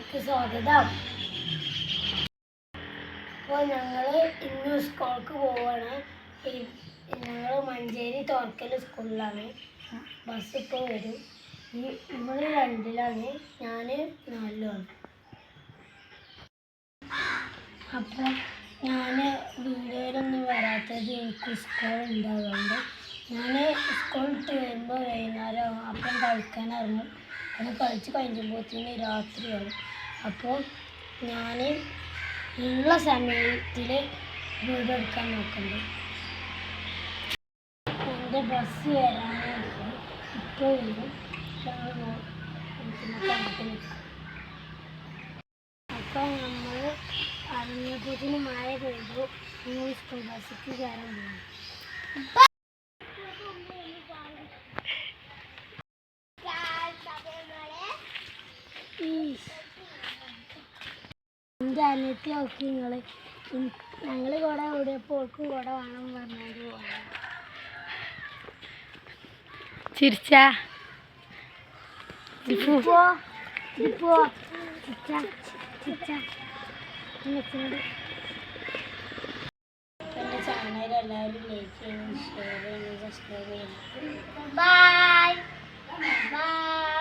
ചാനലിലേക്ക് സ്വാഗതം. അപ്പോൾ ഞങ്ങൾ ഇന്ന് സ്കൂൾക്ക് പോവാണ്. ഞങ്ങൾ മഞ്ചേരി തോർക്കൽ സ്കൂളിലാണ്. ബസ് ഇപ്പോൾ വരും. ഇവൾ 2ലാണ്, ഞാൻ 4ലാണ്. അപ്പോൾ ഞാൻ വീഡിയോയിലൊന്നും വരാത്തത് എനിക്ക് സ്കൂളുണ്ട്. അതുകൊണ്ട് ഞാൻ സ്കൂളിട്ട് വരുമ്പോൾ വൈകുന്നേരം അപ്പം കളിക്കാൻ ഇറങ്ങും. അത് കളിച്ച് കഴിഞ്ഞപ്പോഴത്തേന് രാത്രിയാവും. അപ്പോൾ ഞാൻ ഉള്ള സമയത്തിൽ വീഡിയോ എടുക്കാൻ നോക്കുന്നുണ്ട്. എൻ്റെ ബസ് വരാനായിട്ട് ഇപ്പോൾ വരും. അപ്പോൾ നമ്മൾ അറിഞ്ഞപ്പോഴത്തേന് മഴ പെയ്തു. നിങ്ങൾ സ്കൂൾ ബസ്സിക്ക് കയറാൻ പോകും. എൻ്റെ അനിയത്തി നോക്കി ഞങ്ങൾ കൂടെ ഓടിയപ്പോൾ ഓൾക്കും കൂടെ വേണം പറഞ്ഞത് പോകണം. ചിരിച്ചാ എൻ്റെ ചാനൽ എല്ലാവരും ലൈക്ക് ചെയ്യണം, ഷെയർ ചെയ്യണം, സബ്സ്ക്രൈബ് ചെയ്യണം. Bye bye.